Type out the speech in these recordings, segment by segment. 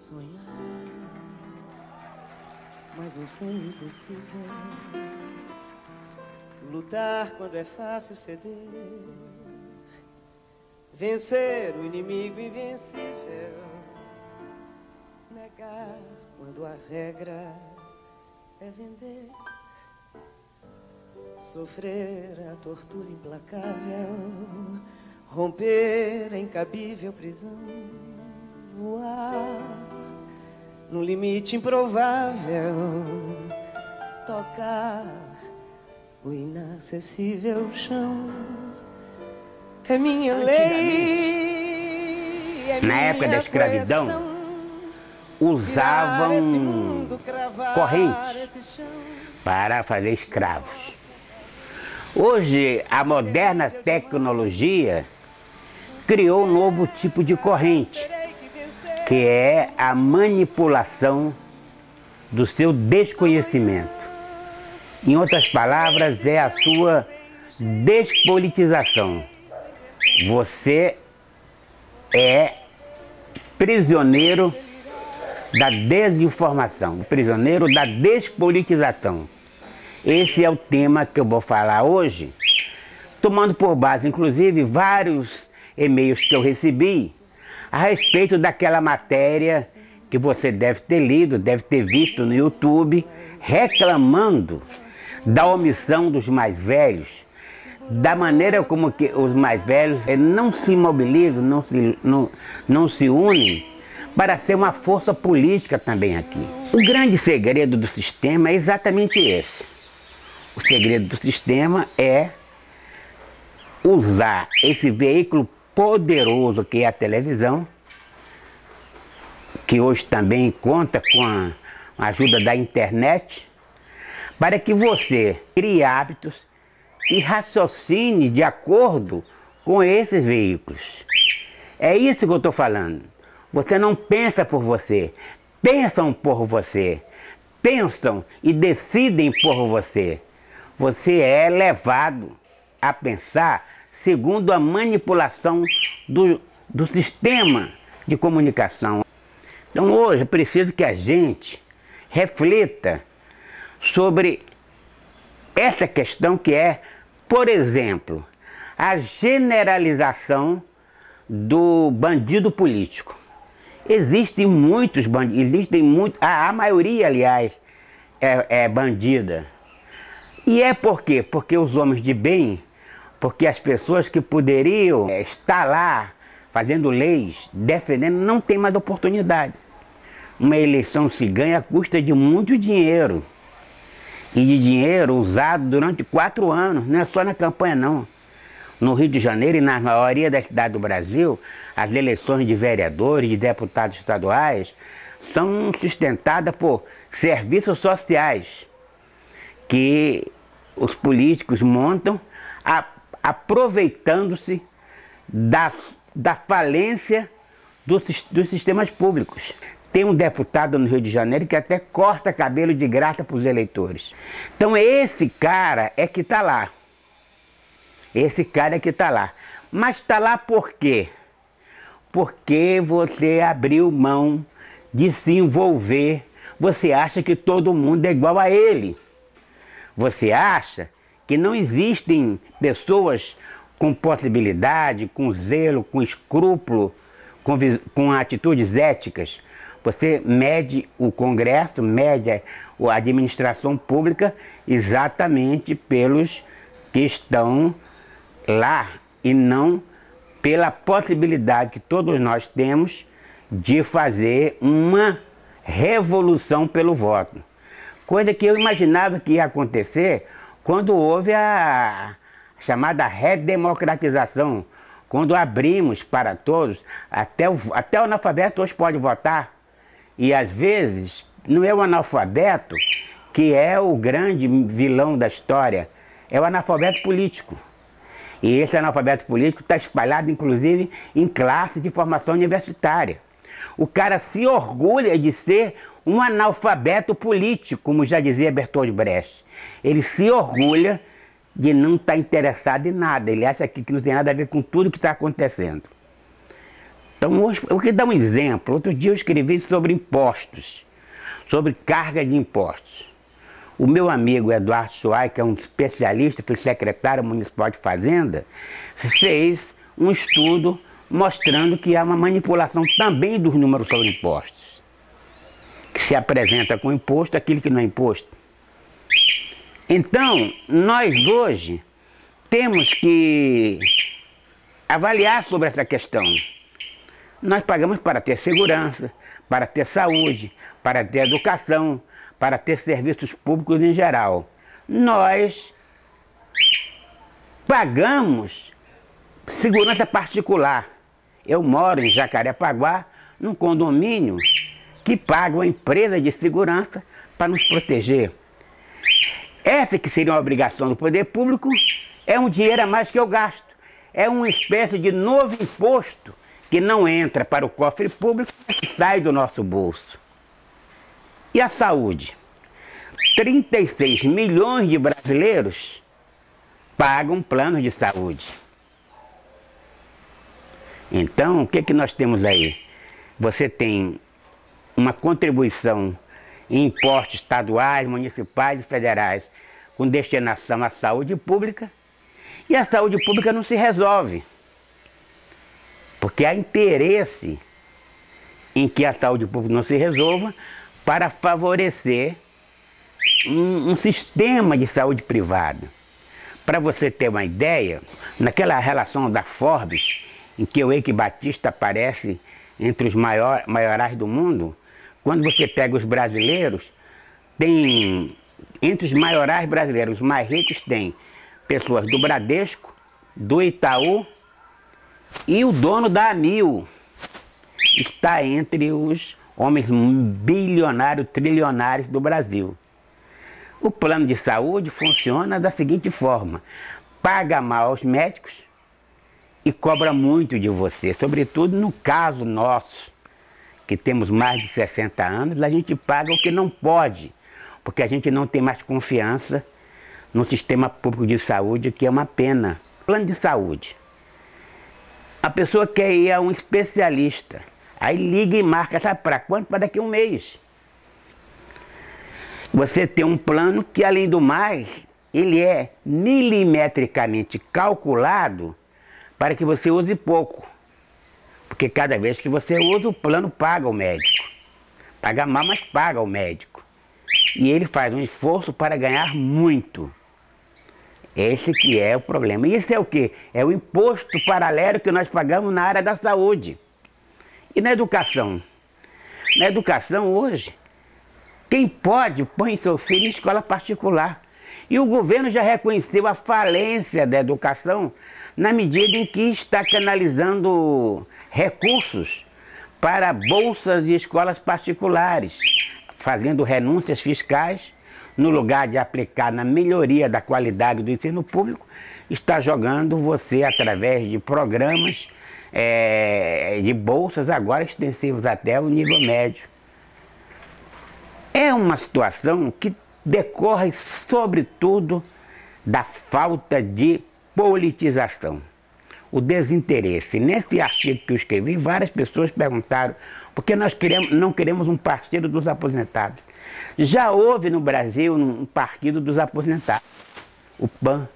Sonhar, mas um sonho impossível. Lutar quando é fácil ceder. Vencer o inimigo invencível. Negar quando a regra é vender. Sofrer a tortura implacável. Romper a incabível prisão. Voar no limite improvável. Tocar o inacessível chão. É minha lei, é na época da escravidão, usavam correntes para fazer escravos. Hoje, a moderna tecnologia criou um novo tipo de corrente, que é a manipulação do seu desconhecimento. Em outras palavras, é a sua despolitização. Você é prisioneiro da desinformação, prisioneiro da despolitização. Esse é o tema que eu vou falar hoje, tomando por base, inclusive, vários e-mails que eu recebi a respeito daquela matéria que você deve ter lido, deve ter visto no YouTube, reclamando da omissão dos mais velhos, da maneira como que os mais velhos não se mobilizam, não se unem para ser uma força política também aqui. O grande segredo do sistema é exatamente esse. O segredo do sistema é usar esse veículo poderoso que é a televisão, que hoje também conta com a ajuda da internet, para que você crie hábitos e raciocine de acordo com esses veículos. É isso que eu estou falando. Você não pensa por você, pensam por você, pensam e decidem por você. Você é levado a pensar segundo a manipulação do sistema de comunicação. Então hoje é preciso que a gente reflita sobre essa questão que é, por exemplo, a generalização do bandido político. Existem muitos bandidos, a maioria, aliás, é bandida. E é por quê? Porque os homens de bem, porque as pessoas que poderiam estar lá fazendo leis, defendendo, não tem mais oportunidade. Uma eleição se ganha à custa de muito dinheiro. E de dinheiro usado durante 4 anos, não é só na campanha não. No Rio de Janeiro e na maioria das cidades do Brasil, as eleições de vereadores, de deputados estaduais, são sustentadas por serviços sociais que os políticos montam, aproveitando-se da falência dos sistemas públicos. Tem um deputado no Rio de Janeiro que até corta cabelo de graça para os eleitores. Então esse cara é que está lá. Esse cara é que está lá. Mas está lá por quê? Porque você abriu mão de se envolver. Você acha que todo mundo é igual a ele. Você acha que não existem pessoas com possibilidade, com zelo, com escrúpulo, com atitudes éticas. Você mede o Congresso, mede a administração pública exatamente pelos que estão lá e não pela possibilidade que todos nós temos de fazer uma revolução pelo voto. Coisa que eu imaginava que ia acontecer quando houve a chamada redemocratização, quando abrimos para todos, até o analfabeto hoje pode votar. E às vezes não é o analfabeto que é o grande vilão da história, é o analfabeto político. E esse analfabeto político está espalhado inclusive em classes de formação universitária. O cara se orgulha de ser um analfabeto político, como já dizia Bertold Brecht. Ele se orgulha de não estar interessado em nada, ele acha que não tem nada a ver com tudo que está acontecendo. Então, hoje, eu queria dar um exemplo. Outro dia eu escrevi sobre impostos, sobre carga de impostos. O meu amigo Eduardo Suai, que é um especialista, foi secretário municipal de Fazenda, fez um estudo mostrando que há uma manipulação também dos números sobre impostos, que se apresenta com imposto aquilo que não é imposto. Então, nós hoje temos que avaliar sobre essa questão. Nós pagamos para ter segurança, para ter saúde, para ter educação, para ter serviços públicos em geral. Nós pagamos segurança particular. Eu moro em Jacarepaguá, num condomínio que paga uma empresa de segurança para nos proteger. Essa que seria uma obrigação do poder público é um dinheiro a mais que eu gasto. É uma espécie de novo imposto que não entra para o cofre público, mas que sai do nosso bolso. E a saúde? 36 milhões de brasileiros pagam plano de saúde. Então, o que nós temos aí? Você tem uma contribuição em impostos estaduais, municipais e federais com destinação à saúde pública, e a saúde pública não se resolve, porque há interesse em que a saúde pública não se resolva para favorecer um sistema de saúde privado. Para você ter uma ideia, naquela relação da Forbes, em que o Eike Batista aparece entre os maiorais do mundo, quando você pega os brasileiros, tem, entre os maiorais brasileiros, os mais ricos, tem pessoas do Bradesco, do Itaú e o dono da Amil. Está entre os homens bilionários, trilionários do Brasil. O plano de saúde funciona da seguinte forma: paga mal aos médicos e cobra muito de você, sobretudo no caso nosso, que temos mais de 60 anos, a gente paga o que não pode, porque a gente não tem mais confiança no sistema público de saúde, que é uma pena. Plano de saúde. A pessoa quer ir a um especialista, aí liga e marca, sabe para quando? Para daqui a um mês. Você tem um plano que, além do mais, ele é milimetricamente calculado para que você use pouco. Porque cada vez que você usa, o plano paga o médico. Paga mal, mas paga o médico. E ele faz um esforço para ganhar muito. Esse que é o problema. E isso é o quê? É o imposto paralelo que nós pagamos na área da saúde. E na educação? Na educação hoje, quem pode põe seu filho em escola particular. E o governo já reconheceu a falência da educação na medida em que está canalizando recursos para bolsas de escolas particulares, fazendo renúncias fiscais, no lugar de aplicar na melhoria da qualidade do ensino público, está jogando você através de programas de bolsas, agora extensivos até o nível médio. É uma situação que decorre, sobretudo, da falta de politização, o desinteresse. Nesse artigo que eu escrevi, várias pessoas perguntaram por que nós não queremos um partido dos aposentados. Já houve no Brasil um partido dos aposentados, o PAN.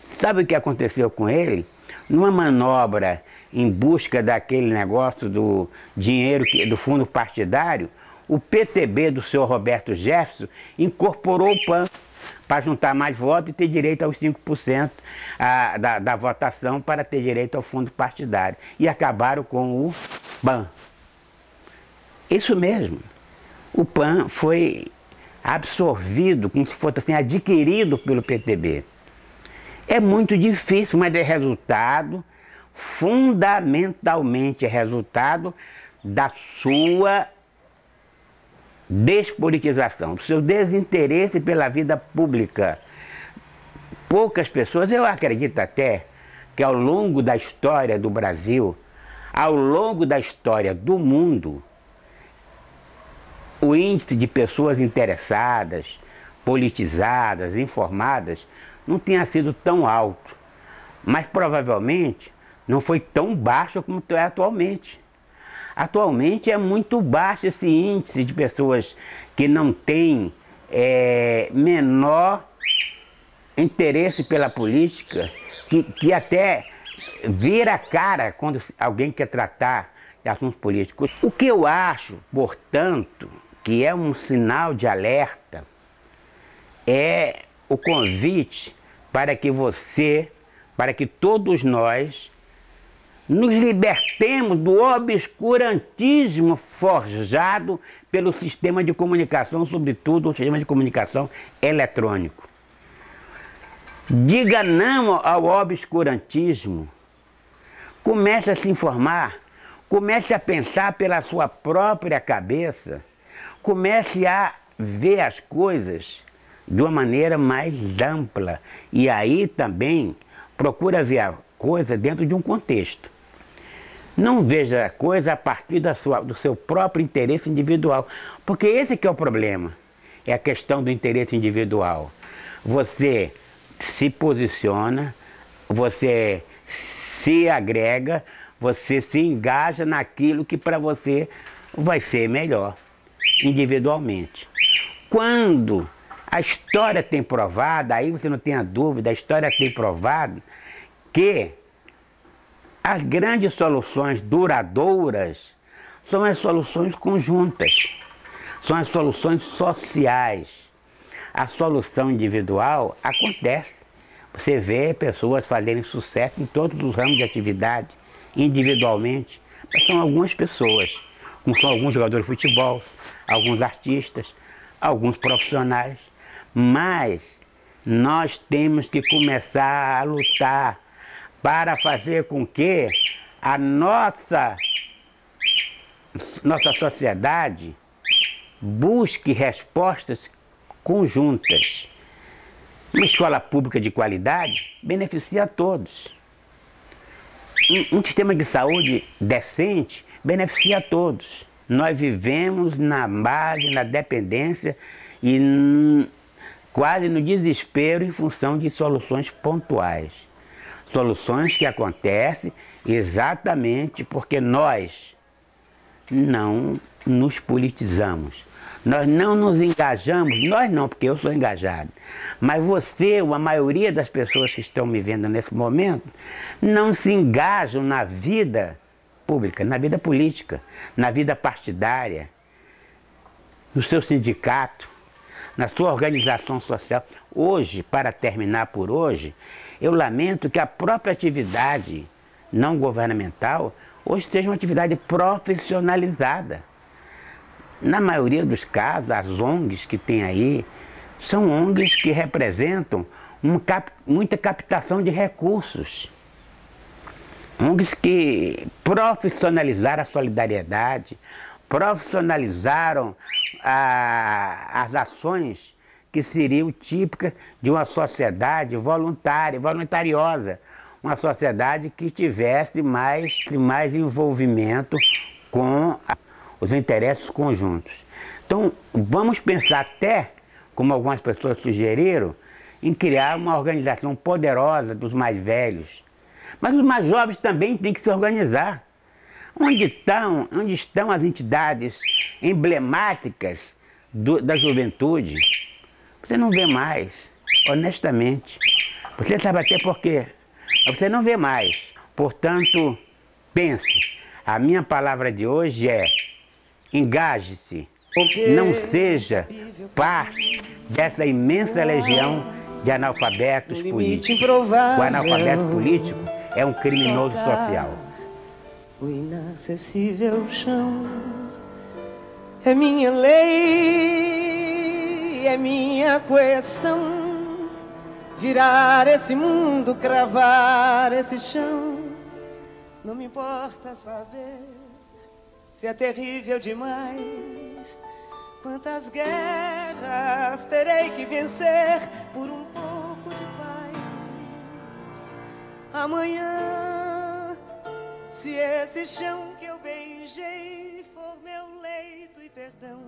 Sabe o que aconteceu com ele? Numa manobra em busca daquele negócio do dinheiro do fundo partidário, o PTB do senhor Roberto Jefferson incorporou o PAN para juntar mais votos e ter direito aos 5% da votação para ter direito ao fundo partidário. E acabaram com o PAN. Isso mesmo. O PAN foi absorvido, como se fosse assim, adquirido pelo PTB. É muito difícil, mas é resultado, fundamentalmente é resultado da sua despolitização, do seu desinteresse pela vida pública. Poucas pessoas, eu acredito até, que ao longo da história do Brasil, ao longo da história do mundo, o índice de pessoas interessadas, politizadas, informadas, não tenha sido tão alto. Mas provavelmente não foi tão baixo como é atualmente. Atualmente é muito baixo esse índice de pessoas que não têm menor interesse pela política, que até vira a cara quando alguém quer tratar de assuntos políticos. O que eu acho, portanto, que é um sinal de alerta, é o convite para que todos nós nos libertemos do obscurantismo forjado pelo sistema de comunicação, sobretudo o sistema de comunicação eletrônico. Diga não ao obscurantismo. Comece a se informar, comece a pensar pela sua própria cabeça, comece a ver as coisas de uma maneira mais ampla. E aí também procura ver a coisa dentro de um contexto. Não veja a coisa a partir do seu próprio interesse individual, porque esse que é o problema, é a questão do interesse individual. Você se posiciona, você se agrega, você se engaja naquilo que para você vai ser melhor, individualmente. Quando a história tem provado, aí você não tenha dúvida, a história tem provado que as grandes soluções duradouras são as soluções conjuntas, são as soluções sociais. A solução individual acontece. Você vê pessoas fazerem sucesso em todos os ramos de atividade, individualmente, mas são algumas pessoas, como são alguns jogadores de futebol, alguns artistas, alguns profissionais. Mas nós temos que começar a lutar para fazer com que a nossa sociedade busque respostas conjuntas. Uma escola pública de qualidade beneficia a todos. Um sistema de saúde decente beneficia a todos. Nós vivemos na base, na dependência e quase no desespero em função de soluções pontuais. Soluções que acontecem exatamente porque nós não nos politizamos. Nós não nos engajamos, nós não, porque eu sou engajado, mas você, ou a maioria das pessoas que estão me vendo nesse momento, não se engajam na vida pública, na vida política, na vida partidária, no seu sindicato, na sua organização social. Hoje, para terminar por hoje, eu lamento que a própria atividade não governamental hoje seja uma atividade profissionalizada. Na maioria dos casos, as ONGs que tem aí, são ONGs que representam muita captação de recursos. ONGs que profissionalizaram a solidariedade, profissionalizaram as ações que seriam típicas de uma sociedade voluntária, voluntariosa. Uma sociedade que tivesse mais envolvimento com os interesses conjuntos. Então, vamos pensar até, como algumas pessoas sugeriram, em criar uma organização poderosa dos mais velhos. Mas os mais jovens também têm que se organizar. Onde estão as entidades emblemáticas da juventude? Você não vê mais, honestamente. Você sabe até por quê. Você não vê mais. Portanto, pense. A minha palavra de hoje é: engaje-se, não seja parte dessa imensa legião de analfabetos políticos. O analfabeto político é um criminoso social. O inacessível chão é minha lei, é minha questão. Virar esse mundo, cravar esse chão. Não me importa saber se é terrível demais. Quantas guerras terei que vencer por um pouco de paz. Amanhã, se esse chão que eu beijei for meu leito e perdão,